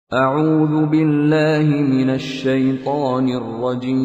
أعوذ بالله من الشيطان الرجيم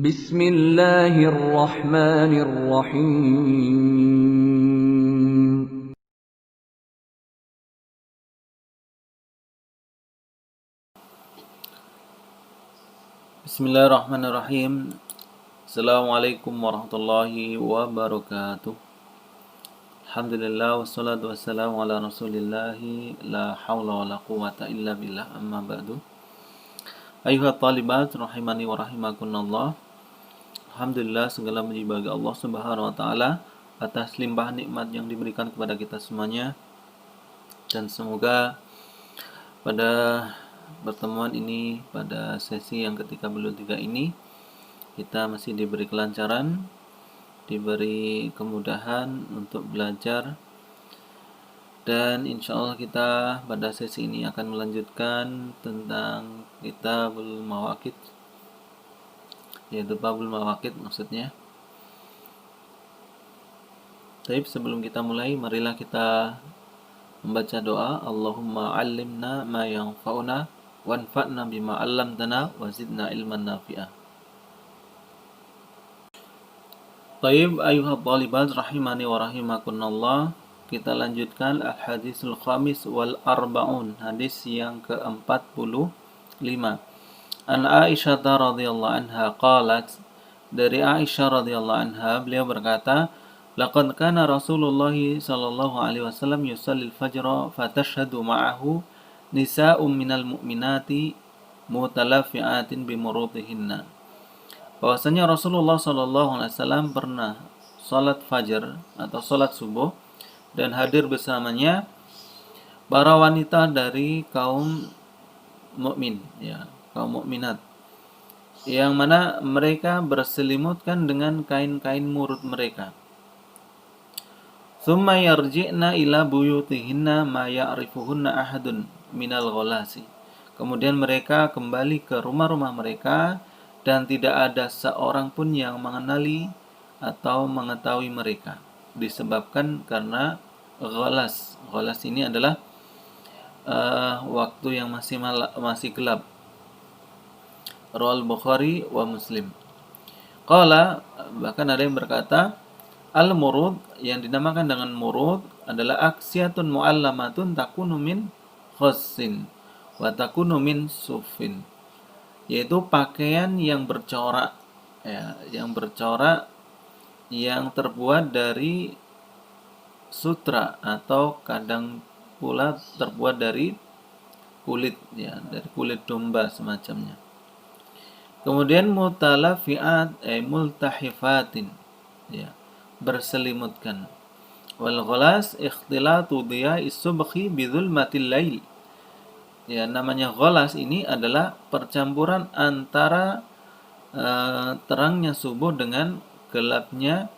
بسم الله الرحمن الرحيم Bismillahirrahmanirrahim. Assalamualaikum warahmatullahi wabarakatuh. Alhamdulillah wassalatu wassalamu ala rasulillahi la hawla wa la quwata illa billah amma ba'du. Ayuhat talibat rahimani wa rahimakunallah. Alhamdulillah segala puji bagi Allah Subhanahu wa taala atas limpahan nikmat yang diberikan kepada kita semuanya, dan semoga pada pertemuan ini, pada sesi yang ke-33 ini, kita masih diberi kelancaran, diberi kemudahan untuk belajar, dan insya Allah kita pada sesi ini akan melanjutkan tentang Kitabul Mawaqit, yaitu Babul Mawaqit maksudnya. Tapi sebelum kita mulai, marilah kita membaca doa. Allahumma allimna ma yanfa'una wanfa'na bima 'allamtana wa zidna ilman nafi'ah. Taib ayuhat talibat rahimani wa rahimakunallah. Kita lanjutkan al-hadisul khamis wal arba'un, hadis yang ke-45. An Aisyah radhiyallahu anha qalat, dari Aisyah radhiyallahu anha beliau berkata, laqad kana Rasulullah sallallahu alaihi wasallam yusallil fajra fatashhadu ma'ahu nisa'un minal mu'minati mutalafi'atin bimurutihinna. Bahwasanya Rasulullah sallallahu alaihi wasallam pernah salat fajar atau salat subuh dan hadir bersamanya para wanita dari kaum mukmin, ya, kaum mukminat, yang mana mereka berselimutkan dengan kain-kain murut mereka. Tsumma yarji'na ila buyutihinna ma ya'rifuhunna ahadun minal ghalasi. Kemudian mereka kembali ke rumah-rumah mereka dan tidak ada seorang pun yang mengenali atau mengetahui mereka, disebabkan karena ghalas. Ghalas ini adalah waktu yang masih gelap. Rawal Bukhari wa Muslim. Qala, bahkan ada yang berkata, al-murud, yang dinamakan dengan murud, adalah aksiyatun mu'allamatun takunu min khossin wa takunu min sufin, yaitu pakaian yang bercorak, ya, yang terbuat dari sutra atau kadang pula terbuat dari kulit, ya, dari kulit domba semacamnya. Kemudian mutalafiat multahifatin, ya, berselimutkan. Wal ghalas ikhtilatu dhiya'is subhi bidzulmatil lail. Ya, namanya ghalas ini adalah percampuran antara terangnya subuh dengan gelapnya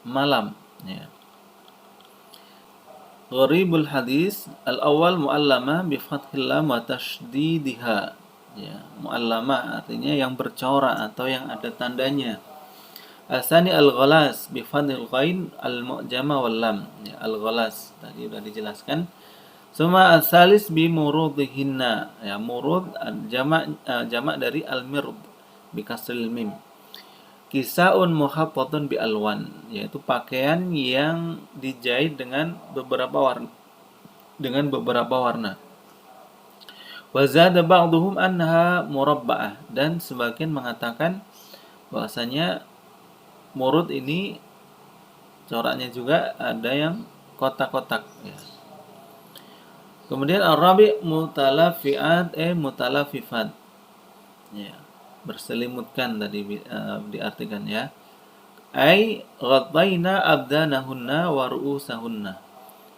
malam, ya. Gharibul hadis al-awwal mu'allama bi fathil lam wa tashdidiha. Ya, mu'allama artinya yang bercorak atau yang ada tandanya. Asani al-ghalas bi fathil ghain al-mu'jama wal lam. Ya, al-ghalas tadi sudah dijelaskan. Suma asalis bi murudihinna. Ya, murud jamak dari al-mird bi kasril mim. Kisaun muhaffadun bi alwan, yaitu pakaian yang dijahit dengan beberapa warna. Wa zada ba'dhum annaha murabba'ah, dan sebagian mengatakan bahwasanya murud ini coraknya juga ada yang kotak-kotak, ya. Kemudian ar-rabi' mutalafiat mutalafifat, ya, berselimutkan tadi diartikan, ya. Ai ghattaina abdanahunna wa ru'usahunna,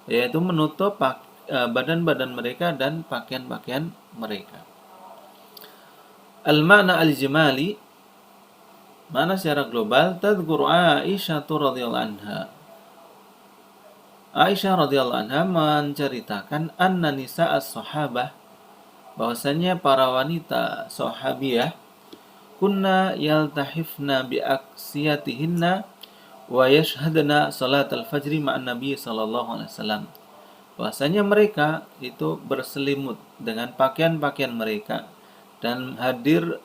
yaitu menutup badan-badan mereka dan pakaian-pakaian mereka. Al-ma'na al-jimali, mana secara global, tadhkuru Aisyah radhiyallahu anha. Aisyah radhiyallahu anha menceritakan anna nisa as-sahabah, bahwasanya para wanita sahabiyah, kunna yaltahifna bi aksiyatihinna wa yashhadna salat al-fajri ma'an nabi sallallahu alaihi wasallam. bahwasanya mereka itu berselimut dengan pakaian-pakaian mereka dan hadir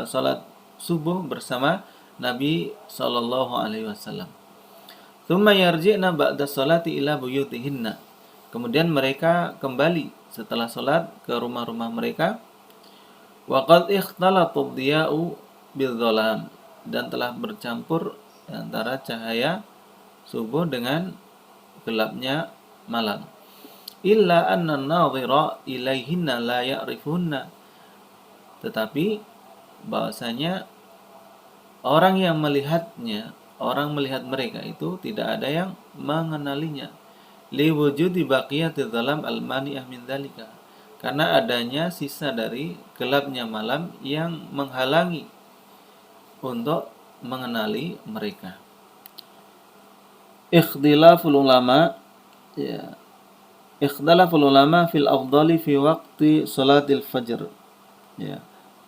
salat subuh bersama Nabi Shallallahu Alaihi Wasallam. Tsumma yarji'na ba'da sholati ila buyutihinna. Kemudian mereka kembali setelah sholat ke rumah-rumah mereka. Wa qad ikhtalatud diya'u bidh-dhalam, dan telah bercampur antara cahaya subuh dengan gelapnya malam. Illa anna an-nadhira ilaihinna la ya'rifunna. Tetapi bahwasanya orang yang melihatnya, orang melihat mereka itu tidak ada yang mengenalinya. Li wujudi baqiyati dhalam al-mani'ah min dzalika. Karena adanya sisa dari gelapnya malam yang menghalangi untuk mengenali mereka. Ikhtilaful ulama, ya. Ikhtilaful ulama fil afdali fi waqti salatil fajr. Ya.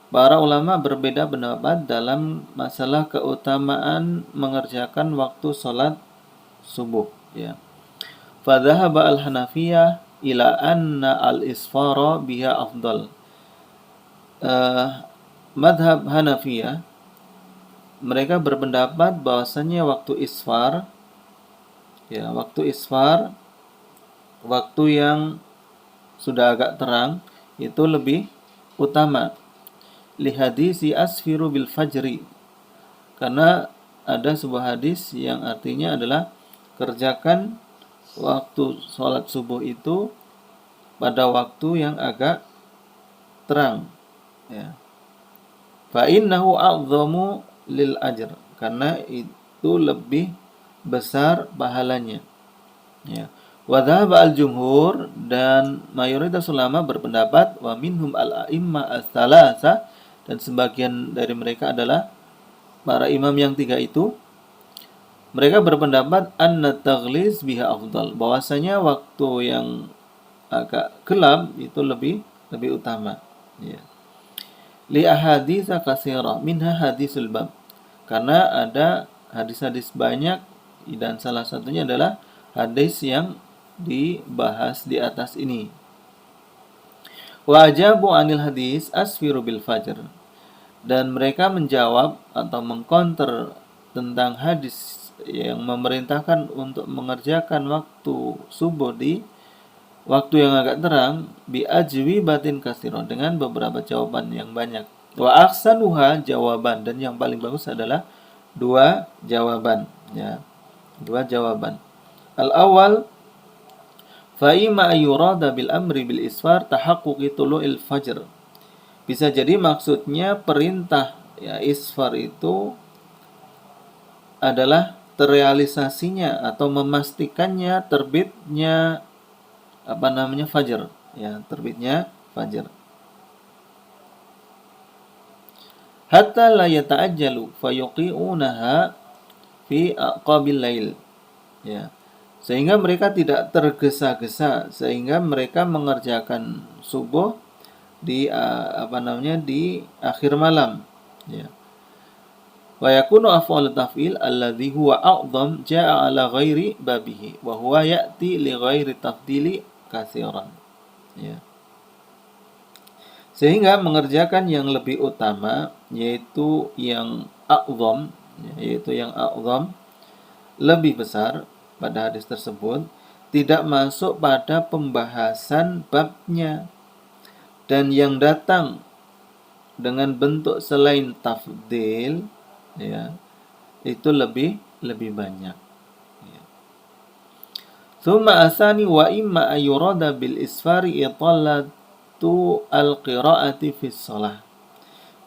Para ulama berbeda pendapat dalam masalah keutamaan mengerjakan waktu sholat subuh. Ya. Fadhahaba al-Hanafiyah ila anna al-isfara biha afdal. Madhab Hanafiyah, mereka berpendapat bahwasanya waktu isfar, ya, waktu yang sudah agak terang itu lebih utama. Li hadisi asfiru bil fajri, karena ada sebuah hadis yang artinya adalah kerjakan waktu sholat subuh itu pada waktu yang agak terang, ya. Fa innahu a'dhamu lil ajr, karena itu lebih besar pahalanya, ya. Wa dhahaba al-jumhur, dan mayoritas ulama berpendapat, wa minhum al-a'imma ats-tsalatsa, dan sebagian dari mereka adalah para imam yang tiga itu, mereka berpendapat anna taghliz biha afdal, bahwasanya waktu yang agak gelap itu lebih utama, ya. Li ahaditsa katsira minha hadisul bab, karena ada hadis-hadis banyak, dan salah satunya adalah hadis yang dibahas di atas ini. Wa ajabu anil hadis asfiru bil fajr, dan mereka menjawab atau mengcounter tentang hadis yang memerintahkan untuk mengerjakan waktu subuh di waktu yang agak terang, bi ajwi batin katsira, dengan beberapa jawaban yang banyak. Wa ahsanuha jawaban, dan yang paling bagus adalah dua jawaban, ya. Dua jawaban. Al-awwal, fa imma yurada bil amri bil isfar tahaqquqi tulu'il fajr. Bisa jadi maksudnya perintah, ya, isfar itu adalah terrealisasinya atau memastikannya terbitnya fajar, ya, terbitnya fajar. Hatta la yata'ajjalu fayuqi'unaha fi aqabil lail, ya. Sehingga mereka tidak tergesa-gesa, sehingga mereka mengerjakan subuh di di akhir malam, ya. Wa yakunu af'al taf'il alladhi huwa a'dham ja'a ala ghairi babihi wa huwa ya'ti li ghairi tafdili katsiran, ya. Sehingga mengerjakan yang lebih utama, yaitu yang a'dham, lebih besar pada hadis tersebut, tidak masuk pada pembahasan babnya, dan yang datang dengan bentuk selain tafdil, ya, itu lebih banyak, ya. Tsumma asani wa imma ayurada bil isfari itallatu al-qira'ati fi shalah.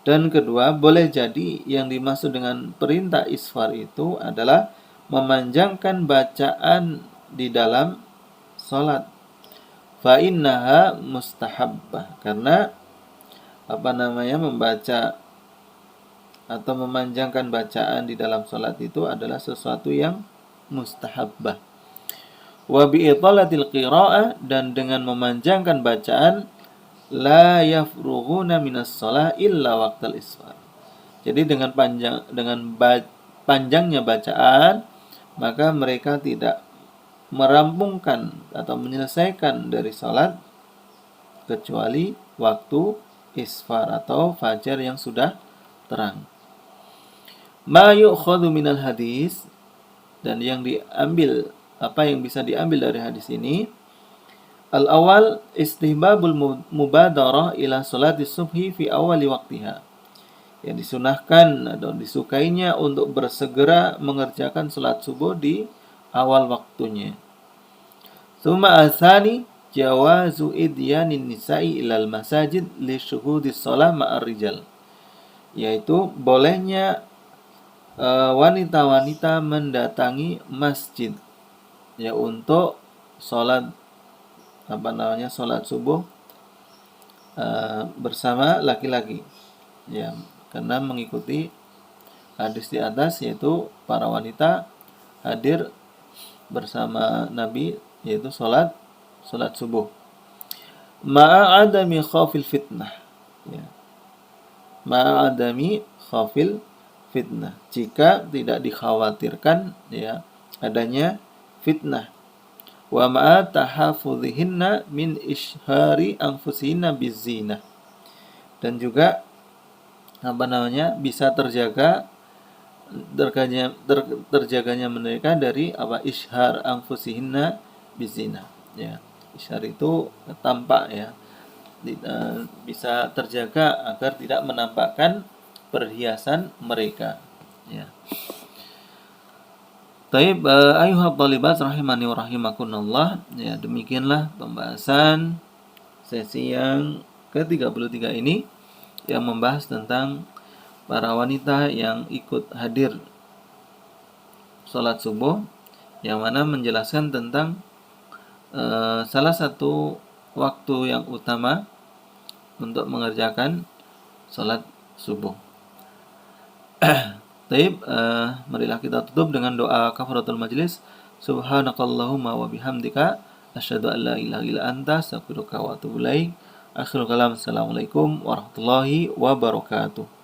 Dan kedua, boleh jadi yang dimaksud dengan perintah isfar itu adalah memanjangkan bacaan di dalam salat. Fa innaha mustahabbah, karena membaca atau memanjangkan bacaan di dalam salat itu adalah sesuatu yang mustahabbah. Wa bi italatil qira'ah, dan dengan memanjangkan bacaan, la yafrughuna minas shalah illa waqtal isfar. Jadi dengan panjangnya bacaan, maka mereka tidak merampungkan atau menyelesaikan dari salat kecuali waktu isfar atau fajar yang sudah terang. Ma yu'khadhu minal hadis, dan yang diambil, apa yang bisa diambil dari hadis ini, al-awal istihbabul mubadarah ila salati subhi fi awali waktiha, yang disunahkan atau disukainya untuk bersegera mengerjakan salat subuh di awal waktunya. Tsumma asani jawazu idyanin nisa'i ilal masajid li syuhudis shalah ma'ar rijal, yaitu bolehnya wanita-wanita mendatangi masjid ya untuk sholat sholat subuh bersama laki-laki, ya, karena mengikuti hadis di atas, yaitu para wanita hadir bersama Nabi, yaitu sholat subuh. Ma'adami khafil fitnah, ya. Ma'adami khafil fitnah, jika tidak dikhawatirkan ya adanya fitnah. Wa ma'a tahafudhihinna min ishari anfusihinna bizzinah, dan juga bisa terjaganya mereka dari ishar anfusihinna bizzinah, ya. Ishar itu tampak, ya, bisa terjaga agar tidak menampakkan perhiasan mereka, ya. Taib, ayuhal thalibat rahimani wa rahimakunallah, ya, demikianlah pembahasan sesi yang ke-33 ini yang membahas tentang para wanita yang ikut hadir sholat subuh, yang mana menjelaskan tentang salah satu waktu yang utama untuk mengerjakan sholat subuh. Taib, marilah kita tutup dengan doa kafaratul majlis. Subhanakallahumma wa bihamdika asyhadu an la ilaha illa anta astaghfiruka wa atubu ilaik. Akhirul kalam, assalamualaikum warahmatullahi wabarakatuh.